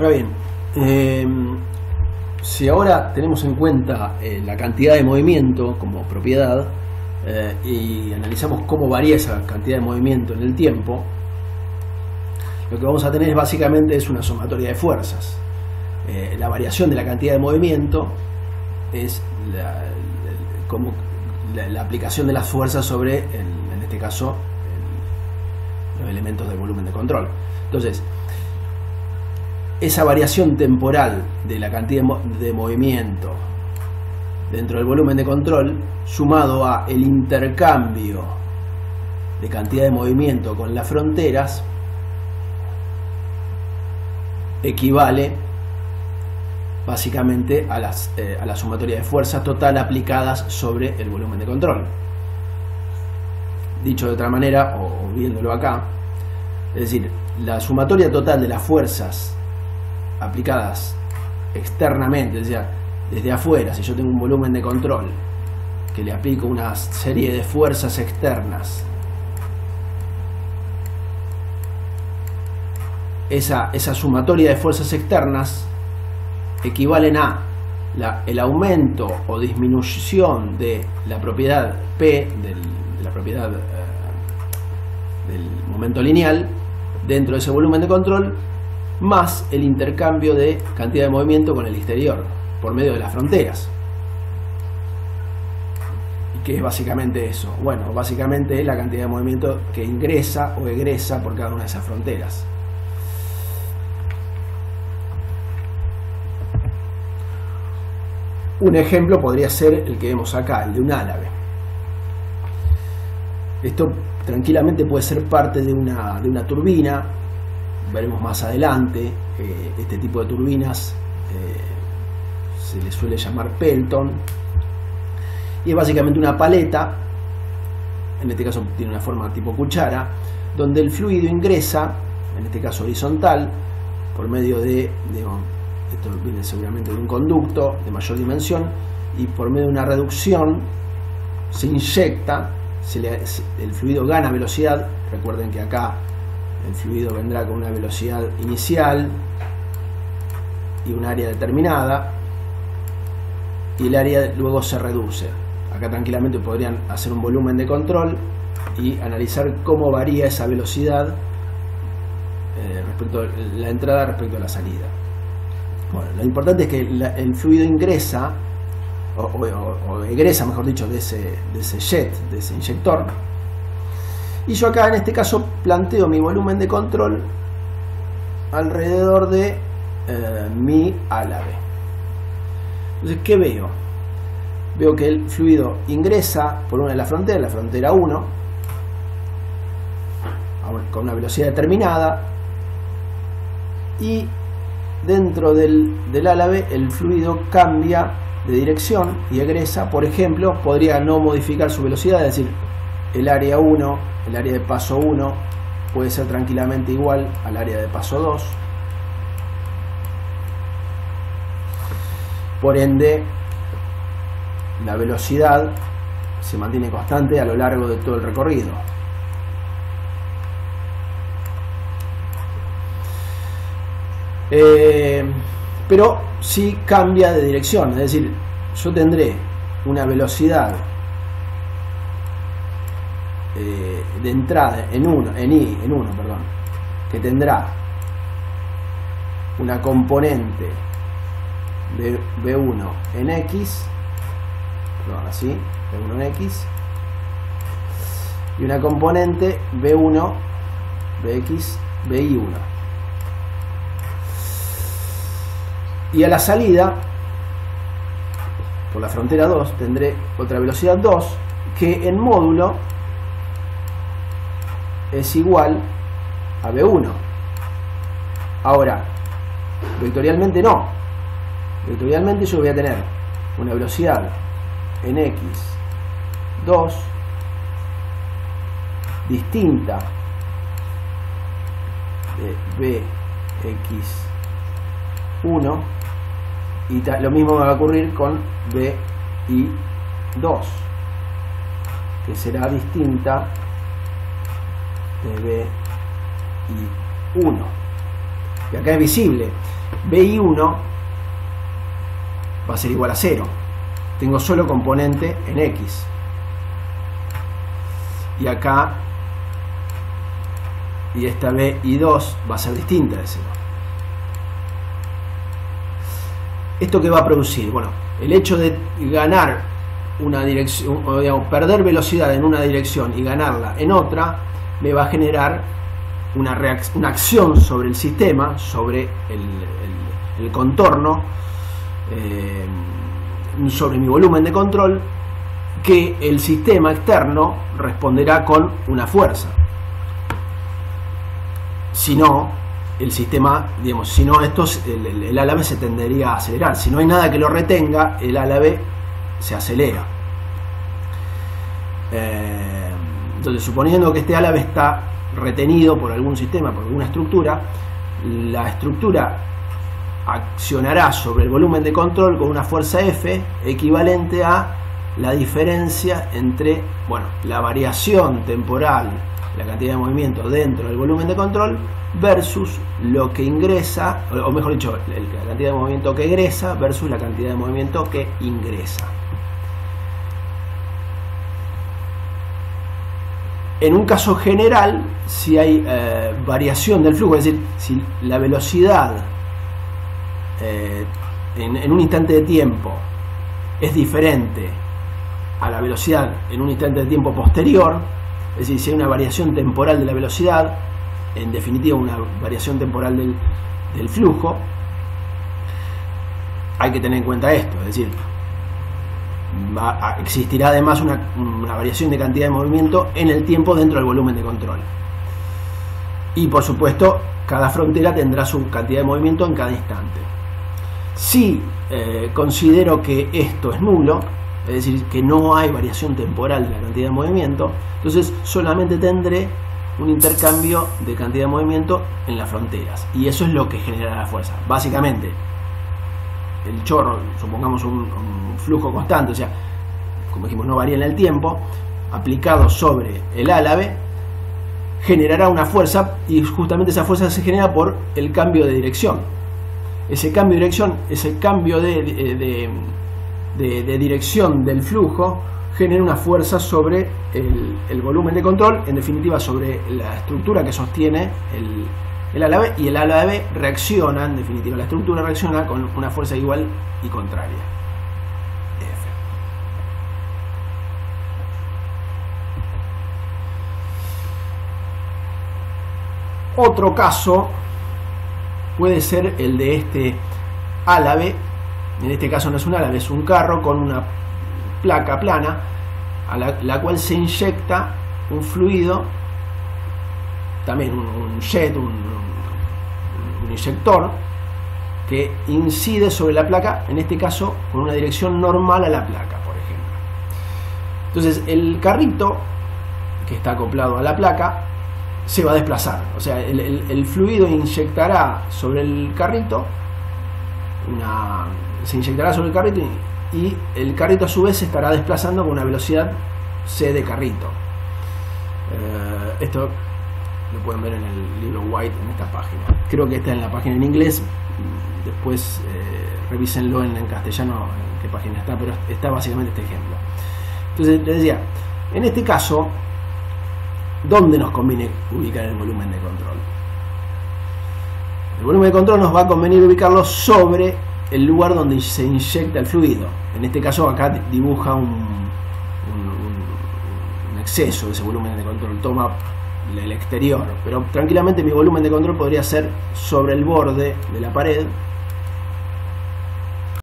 Ahora bien, si ahora tenemos en cuenta la cantidad de movimiento como propiedad y analizamos cómo varía esa cantidad de movimiento en el tiempo, lo que vamos a tener básicamente es una sumatoria de fuerzas. La variación de la cantidad de movimiento es la aplicación de las fuerzas sobre, en este caso, los elementos del volumen de control. Entonces, esa variación temporal de la cantidad de movimiento dentro del volumen de control, sumado a el intercambio de cantidad de movimiento con las fronteras, equivale básicamente a la sumatoria de fuerzas total aplicadas sobre el volumen de control. Dicho de otra manera, o viéndolo acá, es decir, la sumatoria total de las fuerzas aplicadas externamente, es decir, desde afuera, si yo tengo un volumen de control que le aplico una serie de fuerzas externas, esa sumatoria de fuerzas externas equivalen a el aumento o disminución de la propiedad P, de la propiedad del momento lineal dentro de ese volumen de control, más el intercambio de cantidad de movimiento con el exterior por medio de las fronteras. ¿Y qué es básicamente eso? Bueno, básicamente es la cantidad de movimiento que ingresa o egresa por cada una de esas fronteras. Un ejemplo podría ser el que vemos acá, el de un álabe. Esto tranquilamente puede ser parte de una turbina. Veremos más adelante. Este tipo de turbinas se le suele llamar Pelton, y es básicamente una paleta, en este caso tiene una forma tipo cuchara, donde el fluido ingresa, en este caso horizontal, por medio de esto viene seguramente de un conducto de mayor dimensión, y por medio de una reducción se inyecta, el fluido gana velocidad. Recuerden que acá el fluido vendrá con una velocidad inicial y un área determinada, y el área luego se reduce. Acá tranquilamente podrían hacer un volumen de control y analizar cómo varía esa velocidad respecto a la entrada respecto a la salida. Bueno, lo importante es que el fluido ingresa o egresa, mejor dicho, de ese jet, de ese inyector, y yo acá en este caso planteo mi volumen de control alrededor de mi álabe. Entonces, ¿qué veo? Veo que el fluido ingresa por una de las fronteras, la frontera 1, con una velocidad determinada, y dentro del álabe el fluido cambia de dirección y egresa. Por ejemplo, podría no modificar su velocidad, es decir, el área 1, el área de paso 1 puede ser tranquilamente igual al área de paso 2. Por ende, la velocidad se mantiene constante a lo largo de todo el recorrido. Pero sí cambia de dirección, es decir, yo tendré una velocidad de entrada en 1, que tendrá una componente de V1 en X, así, V1 en X, y una componente V1, Vx, Vi1. Y a la salida, por la frontera 2, tendré otra velocidad 2, que en módulo es igual a V1. Ahora, vectorialmente no. Vectorialmente yo voy a tener una velocidad en X2 distinta de Vx1, y lo mismo me va a ocurrir con Vi2, que será distinta de Vi1. que acá es visible. BI1 va a ser igual a 0. Tengo solo componente en X. Y acá, y esta BI2 va a ser distinta de 0. ¿Esto qué va a producir? Bueno, el hecho de ganar una dirección, o digamos, perder velocidad en una dirección y ganarla en otra, me va a generar una acción sobre el sistema, sobre el contorno, sobre mi volumen de control, que el sistema externo responderá con una fuerza. Si no, el sistema, digamos, si no, el álave se tendería a acelerar. Si no hay nada que lo retenga, el álave se acelera. Entonces, suponiendo que este álave está retenido por algún sistema, por alguna estructura, la estructura accionará sobre el volumen de control con una fuerza F equivalente a la diferencia entre, bueno, la variación temporal, la cantidad de movimiento dentro del volumen de control versus lo que ingresa, o mejor dicho, la cantidad de movimiento que egresa versus la cantidad de movimiento que ingresa. En un caso general, si hay variación del flujo, es decir, si la velocidad en un instante de tiempo es diferente a la velocidad en un instante de tiempo posterior, es decir, si hay una variación temporal de la velocidad, en definitiva una variación temporal del flujo, hay que tener en cuenta esto, es decir, existirá además una variación de cantidad de movimiento en el tiempo dentro del volumen de control. Y por supuesto, cada frontera tendrá su cantidad de movimiento en cada instante. Si considero que esto es nulo, es decir, que no hay variación temporal de la cantidad de movimiento, entonces solamente tendré un intercambio de cantidad de movimiento en las fronteras. Y eso es lo que genera la fuerza. Básicamente, el chorro, supongamos un flujo constante, o sea, como dijimos, no varía en el tiempo, aplicado sobre el álave, generará una fuerza, y justamente esa fuerza se genera por el cambio de dirección. Ese cambio de dirección, ese cambio de dirección del flujo, genera una fuerza sobre el volumen de control, en definitiva sobre la estructura que sostiene el álave, y el álave reacciona, en definitiva la estructura reacciona con una fuerza igual y contraria, F. Otro caso puede ser el de este álave. En este caso no es un álave, es un carro con una placa plana a la cual se inyecta un fluido, también un jet, un inyector, que incide sobre la placa, en este caso con una dirección normal a la placa, por ejemplo. Entonces el carrito que está acoplado a la placa se va a desplazar, o sea, el fluido inyectará sobre el carrito, se inyectará sobre el carrito y el carrito a su vez se estará desplazando con una velocidad c de carrito. Esto lo pueden ver en el libro White, en esta página. Creo que está en la página en inglés, después revísenlo en castellano en qué página está, pero está básicamente este ejemplo. Entonces les decía, en este caso, ¿dónde nos conviene ubicar el volumen de control? El volumen de control nos va a convenir ubicarlo sobre el lugar donde se inyecta el fluido. En este caso acá dibuja un exceso de ese volumen de control, toma el exterior, pero tranquilamente mi volumen de control podría ser sobre el borde de la pared,